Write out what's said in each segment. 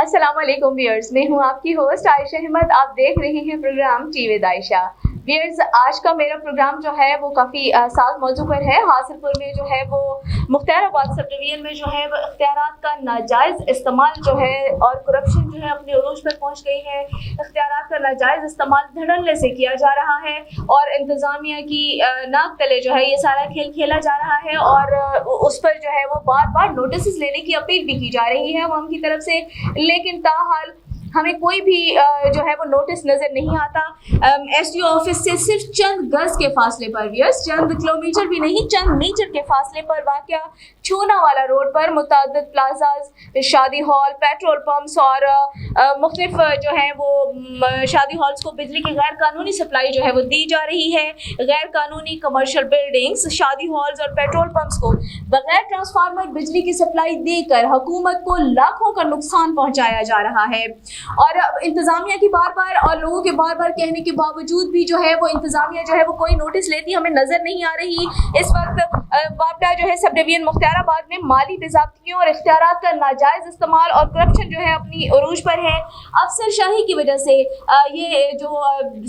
अस्सलाम वालेकुम व्यूअर्स, मैं हूं आपकी होस्ट आयशा अहमद। आप देख रहे हैं programme tea with Ayesha. Viewers, आज का मेरा प्रोग्राम जो है वो काफ़ी साफ मौजू पर है। हासिलपुर में जो है वो मुख्ताराबाद सब डिवीजन में जो है वो इख्तियारात का नाजायज़ इस्तेमाल जो है और करप्शन जो है अपने उरूज पर पहुंच गई है। इख्तियारात का नाजायज़ इस्तेमाल धड़ल्ले से किया जा रहा है और इंतज़ामिया की नाक तले जो है ये सारा खेल खेला जा रहा है और उस पर जो है वो बार बार नोटिस लेने की अपील भी की जा रही है अवाम की तरफ से, लेकिन ताहाल हमें कोई भी जो है वो नोटिस नज़र नहीं आता। एसडीओ ऑफिस से सिर्फ चंद गज के फासले पर, यस चंद किलोमीटर भी नहीं, चंद मीटर के फासले पर वाक़या छूनावाला रोड पर मुतअद्दिद प्लाजाज, शादी हॉल, पेट्रोल पंप्स और मुख्तलिफ जो है वो शादी हॉल्स को बिजली की गैर कानूनी सप्लाई जो है वो दी जा रही है। गैर कानूनी कमर्शियल बिल्डिंग्स, शादी हॉल्स और पेट्रोल पंप्स को बगैर ट्रांसफार्मर बिजली की सप्लाई देकर हुकूमत को लाखों का नुकसान पहुंचाया जा रहा है। और इंतज़ामिया की बार बार और लोगों के बार बार कहने के बावजूद भी जो है वो इंतज़ामिया जो है वो कोई नोटिस लेती हमें नज़र नहीं आ रही। इस वक्त वापडा जो है सब डिवीजन मुख्ताराबाद में माली बेज़ाब्तियों और इख्तियारात का नाजायज़ इस्तेमाल और करप्शन जो है अपनी उरूज पर है। अफसर शाही की वजह से ये जो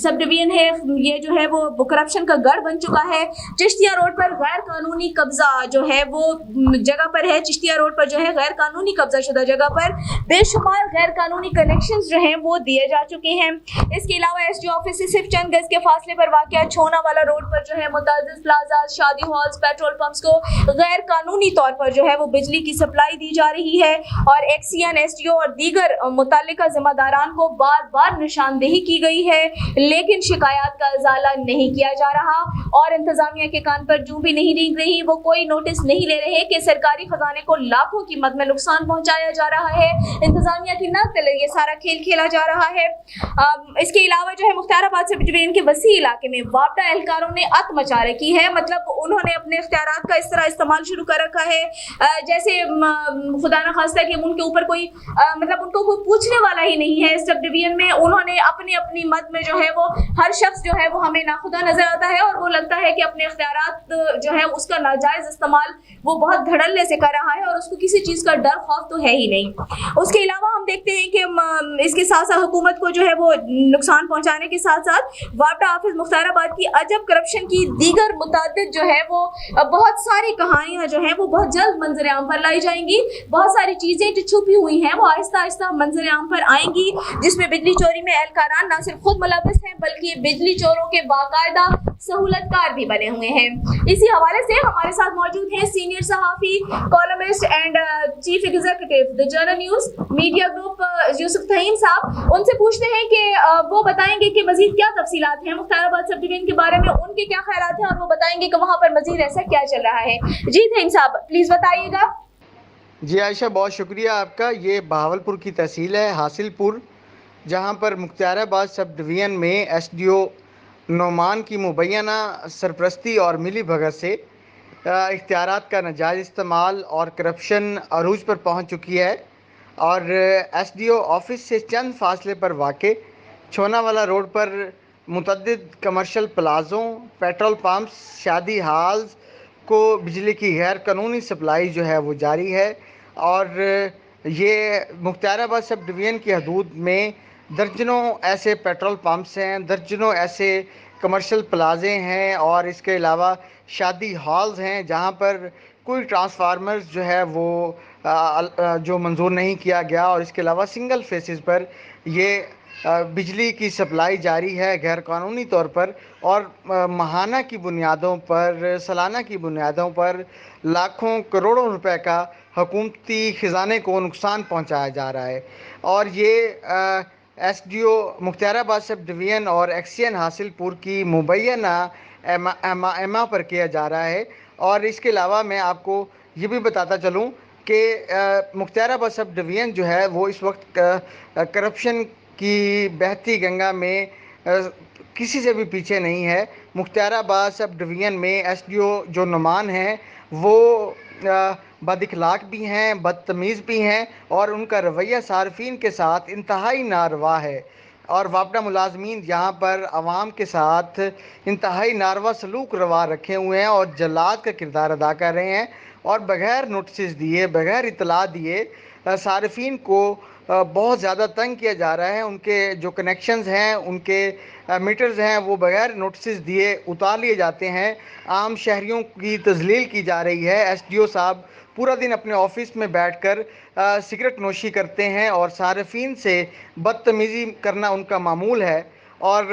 सब डिवीजन है ये जो है वो करप्शन का गढ़ बन चुका है। चिश्तिया रोड पर गैर कानूनी कब्जा जो है वो जगह पर है। चिश्तिया रोड पर जो है गैर कानूनी कब्जा शुदा जगह पर बेशुमार गैर कानूनी कनेक्शंस जो हैं वो दिए जा चुके हैं। इसके अलावा एसडीओ ऑफिस से सिर्फ चंद गज के फासले पर वाक़या छूनावाला रोड पर जो है मुतअद्दिद प्लाजा, शादी हॉल्स, पेट्रोल पंप्स को गैर कानूनी तौर पर जो है वो बिजली की सप्लाई दी जा रही है और एक्सीएन, एसडीओ और दीगर मुतल्लिका जिम्मेदारान को बार बार निशानदेही की गई है, लेकिन शिकायत का इजाला नहीं किया जा रहा और इंतजामिया के कान पर जूं भी नहीं रेंग रही। वो कोई नोटिस नहीं ले रहे कि सरकारी खजाने को लाखों की मद में नुकसान पहुंचाया जा रहा है। इंतजामिया की नाक तले ये सारा खेल खेला जा रहा है। इसके अलावा जो है मुख्ताराबाद सब डिवीजन के वसी इलाके में वापडा एहलकारों ने अत मचा रखी है। मतलब उन्होंने अपने इख्तियारात का इस तरह इस्तेमाल शुरू कर रखा है जैसे खुदा न खास्ता कि उनके ऊपर कोई मतलब उनको कोई पूछने वाला ही नहीं है। सब डिवीजन में उन्होंने अपनी अपनी मद में जो है वो हर शख्स जो है वो हमें नाखुदा नजर आता है और वो लगता है कि अपने इख्तियारात जो है उसका नाजायज इस्तेमाल वो बहुत धड़ल्ले से कर रहा है और उसको किसी चीज़ का डर खौफ तो है ही नहीं। उसके अलावा हम देखते हैं कि इसके साथ साथ हुकूमत को जो है वो नुकसान पहुंचाने के साथ साथ वापडा ऑफिस मुख्ताराबाद की अजब करप्शन की दीगर मुतअद्दिद जो है वो बहुत सारी कहानियां जो है वो बहुत जल्द मंजर आम पर लाई जाएंगी। बहुत सारी चीज़ें जो छुपी हुई हैं वो आहिस्ता आहिस्ता मंजर आम पर आएंगी, जिसमें बिजली चोरी में एहलकारान न सिर्फ खुद मुलव्वस हैं बल्कि बिजली चोरों के बाकायदा सहूलतकार भी बने हुए हैं। इसी हवाले से हमारे साथ मौजूद हैं सीनियर सहाफ़ी, columnist and chief executive the Journal News media group Yousuf Taheem साहब। उनसे पूछते हैं कि वो बताएंगे कि मजीद क्या तफसीलात हैं मुख्ताराबाद सब डिवीजन के बारे में, उनके क्या ख्यालात हैं और वो बताएंगे कि वहाँ पर मजीद ऐसा क्या चल रहा है। जी तहीम साहब, प्लीज़ बताइएगा। जी आयशा, बहुत शुक्रिया आपका। ये बहावलपुर की तहसील है हासिलपुर, जहाँ पर मुख्ताराबाद सब डिवीज़न में एसडीओ नोमान की मुबैना सरपरस्ती और मिली भगत से इख्तियारात का नाजायज़ इस्तेमाल और करप्शन अरूज पर पहुँच चुकी है और एसडीओ ऑफिस से चंद फासले पर वाक़े छूनावाला रोड पर मुतअद्दिद कमर्शियल प्लाज़ों, पेट्रोल पंप्स, शादी हॉल्स को बिजली की गैर कानूनी सप्लाई जो है वो जारी है और ये मुख्ताराबाद सब डिवीज़न की हदूद में दर्जनों ऐसे पेट्रोल पंप्स हैं, दर्जनों ऐसे कमर्शियल प्लाजे हैं और इसके अलावा शादी हॉल्स हैं जहां पर कोई ट्रांसफार्मर्स जो है वो जो मंजूर नहीं किया गया और इसके अलावा सिंगल फेसेस पर ये बिजली की सप्लाई जारी है गैर कानूनी तौर पर और माहाना की बुनियादों पर, सालाना की बुनियादों पर लाखों करोड़ों रुपए का हुकूमती ख़जाने को नुकसान पहुंचाया जा रहा है और ये एसडीओ मुख्ताराबाद सब डिवीज़न और एक्सीएन हासिलपुर की मुबैना एमा पर किया जा रहा है। और इसके अलावा मैं आपको ये भी बताता चलूँ कि मुख्ताराबाद सब डिवीज़न जो है वो इस वक्त करप्शन की बहती गंगा में किसी से भी पीछे नहीं है। मुख्ताराबाद सब डिवीज़न में एसडीओ जो नुमान हैं वो बदइखलाक भी हैं, बदतमीज़ भी हैं और उनका रवैया सार्फिन के साथ इंतहाई नारवा है और वापडा मुलाजमीन यहाँ पर आवाम के साथ इंतहाई नारवा सलूक रवा रखे हुए हैं और जल्लाद का किरदार अदा कर रहे हैं और बग़ैर नोटिस दिए, बग़ैर इतला दिए सार्फिन को بہت زیادہ تنگ کیا جا رہا ہے. ان کے جو کنیکشنز ہیں, ان کے میٹرز ہیں, وہ بغیر نوٹسز دیے اتار لیے جاتے ہیں. عام شہریوں کی تذلیل کی جا رہی ہے. ایس ڈی او صاحب پورا دن اپنے آفس میں بیٹھ کر سگریٹ نوشی کرتے ہیں اور صارفین سے بدتمیزی کرنا ان کا معمول ہے. اور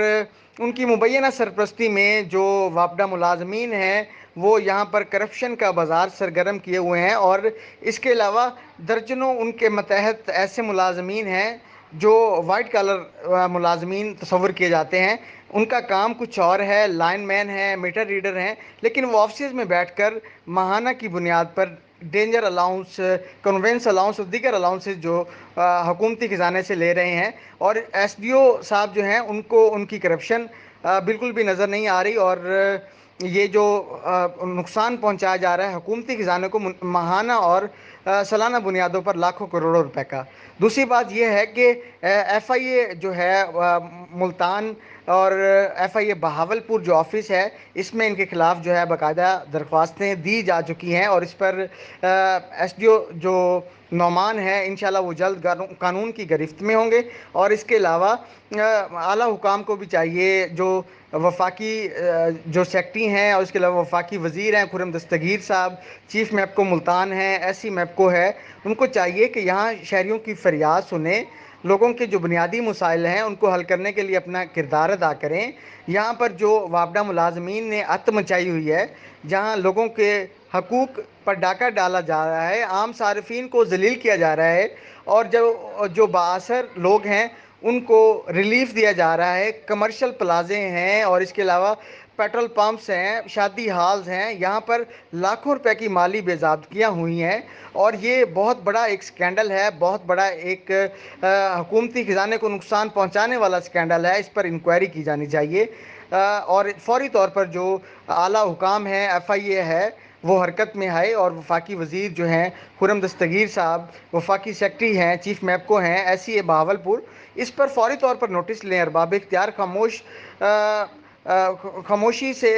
ان کی مبینہ سرپرستی میں جو وابڈہ ملازمین ہیں وہ یہاں پر کرپشن کا بازار سرگرم کیے ہوئے ہیں. اور اس کے علاوہ درجنوں ان کے متحد ایسے ملازمین ہیں جو وائٹ کالر ملازمین تصور کیے جاتے ہیں. ان کا کام کچھ اور ہے, لائن مین ہیں, میٹر ریڈر ہیں, لیکن وہ آفسز میں بیٹھ کر ماہانہ کی بنیاد پر ڈینجر الاؤنس, کنوینس الاؤنس اور دیگر الاؤنسز جو حکومتی خزانے سے لے رہے ہیں. اور ایس ڈی او صاحب جو ہیں ان کو ان کی کرپشن بالکل بھی نظر نہیں آ رہی. اور یہ جو نقصان پہنچایا جا رہا ہے حکومتی خزانے کو ماہانہ اور سالانہ بنیادوں پر لاکھوں کروڑوں روپے کا. دوسری بات یہ ہے کہ ایف آئی اے جو ہے ملتان اور ایف آئی اے بہاولپور جو آفس ہے, اس میں ان کے خلاف جو ہے باقاعدہ درخواستیں دی جا چکی ہیں. اور اس پر ایس ڈی او جو نعمان ہے انشاءاللہ وہ جلد قانون کی گرفت میں ہوں گے. اور اس کے علاوہ اعلیٰ حکام کو بھی چاہیے, جو وفاقی جو سیکٹری ہیں اور اس کے علاوہ وفاقی وزیر ہیں خرم دستگیر صاحب, چیف میپکو ملتان ہیں, ایس سی میپکو ہے, ان کو چاہیے کہ یہاں شہریوں کی فریاد سنیں, لوگوں کے جو بنیادی مسائل ہیں ان کو حل کرنے کے لیے اپنا کردار ادا کریں. یہاں پر جو وابڈہ ملازمین نے ات مچائی ہوئی ہے, جہاں لوگوں کے حقوق پر ڈاکہ ڈالا جا رہا ہے, عام صارفین کو ذلیل کیا جا رہا ہے, اور جو بااثر لوگ ہیں ان کو ریلیف دیا جا رہا ہے. کمرشل پلازے ہیں اور اس کے علاوہ پیٹرول پمپس ہیں, شادی ہالز ہیں, یہاں پر لاکھوں روپے کی مالی بے ضابطگیاں ہوئی ہیں. اور یہ بہت بڑا ایک سکینڈل ہے, بہت بڑا ایک حکومتی خزانے کو نقصان پہنچانے والا سکینڈل ہے. اس پر انکوائری کی جانی چاہیے اور فوری طور پر جو اعلیٰ حکام ہیں, ایف آئی اے ہے, وہ حرکت میں آئے. اور وفاقی وزیر جو ہیں خرم دستگیر صاحب, وفاقی سیکٹری ہیں, چیف میپکو ہیں, ایس سی اے بہاولپور, اس پر فوری طور پر نوٹس لیں. ارباب اختیار خاموشی سے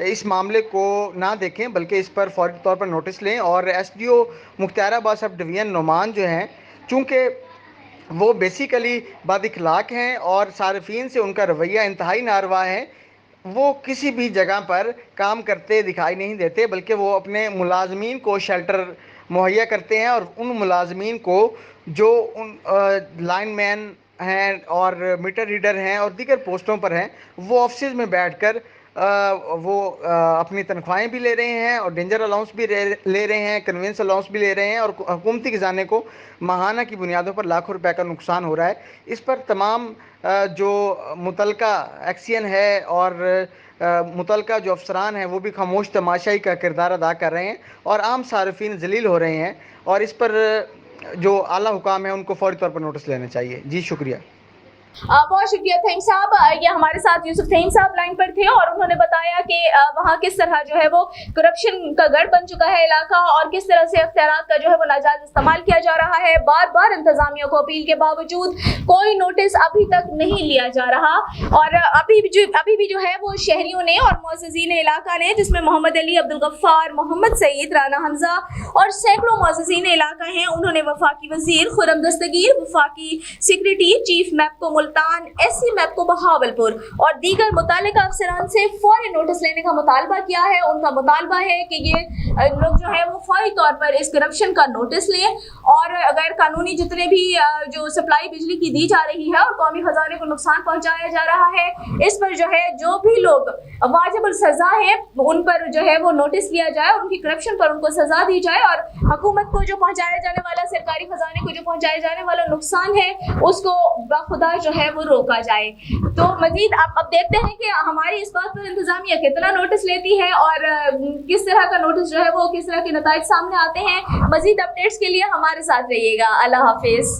اس معاملے کو نہ دیکھیں بلکہ اس پر فوری طور پر نوٹس لیں. اور ایس ڈی او مختار آباد سب ڈویژن نعمان جو ہیں, چونکہ وہ بیسیکلی بد اخلاق ہیں اور صارفین سے ان کا رویہ انتہائی ناروا ہے, وہ کسی بھی جگہ پر کام کرتے دکھائی نہیں دیتے بلکہ وہ اپنے ملازمین کو شیلٹر مہیا کرتے ہیں. اور ان ملازمین کو جو ان لائن مین ہیں اور میٹر ریڈر ہیں اور دیگر پوسٹوں پر ہیں, وہ آفسز میں بیٹھ کر وہ اپنی تنخواہیں بھی لے رہے ہیں اور ڈینجر الاؤنس بھی لے رہے ہیں, کنوینس الاؤنس بھی لے رہے ہیں, اور حکومتی خزانے کو ماہانہ کی بنیادوں پر لاکھوں روپے کا نقصان ہو رہا ہے. اس پر تمام جو متعلقہ ایکسین ہے اور متعلقہ جو افسران ہیں وہ بھی خاموش تماشائی کا کردار ادا کر رہے ہیں اور عام صارفین ذلیل ہو رہے ہیں. اور اس پر جو اعلیٰ حکام ہیں ان کو فوری طور پر نوٹس لینا چاہیے. جی شکریہ. بہت شکریہ تھیم صاحب. یہ ہمارے ساتھ یوسف تھیم صاحب لائن پر تھے اور انہوں نے بتایا کہ وہاں کس طرح جو ہے وہ کرپشن کا گڑھ بن چکا ہے علاقہ, اور کس طرح سے اختیارات کا جو ہے وہ ناجائز استعمال کیا جا رہا ہے. بار بار انتظامیہ کو اپیل کے باوجود کوئی نوٹس ابھی تک نہیں لیا جا رہا, اور ابھی بھی جو ہے وہ شہریوں نے اور معززین علاقہ نے, جس میں محمد علی, عبدالغفار, محمد سعید, رانا حمزہ اور سینکڑوں معززین علاقہ ہیں, انہوں نے وفاقی وزیر خرم دستگیر, وفاقی secretary, chief MEPCO Multan, S C MEPCO Bahawalpur اور دیگر متعلقہ افسران سے فوری نوٹس لینے کا مطالبہ کیا ہے. ان کا مطالبہ ہے کہ یہ لوگ جو ہے وہ فوری طور پر اس کرپشن کا نوٹس لیں, اور غیر قانونی جتنے بھی جو سپلائی بجلی کی دی جا رہی ہے اور قومی خزانے کو نقصان پہنچایا جا رہا ہے, اس پر جو ہے جو بھی لوگ واجب السزا ہیں ان پر جو ہے وہ نوٹس لیا جائے, اور ان کی کرپشن پر ان کو سزا دی جائے, اور حکومت کو جو پہنچایا جانے والا, سرکاری خزانے کو جو پہنچایا جانے والا نقصان ہے اس کو بخدا جو ہے وہ روکا جائے. تو مزید اب دیکھتے ہیں کہ ہماری اس بات پر انتظامیہ کتنا نوٹس لیتی ہے اور کس طرح کا نوٹس جو ہے وہ کس طرح کے نتائج سامنے آتے ہیں. مزید اپڈیٹس کے لیے ہمارے ساتھ رہیے گا. اللہ حافظ.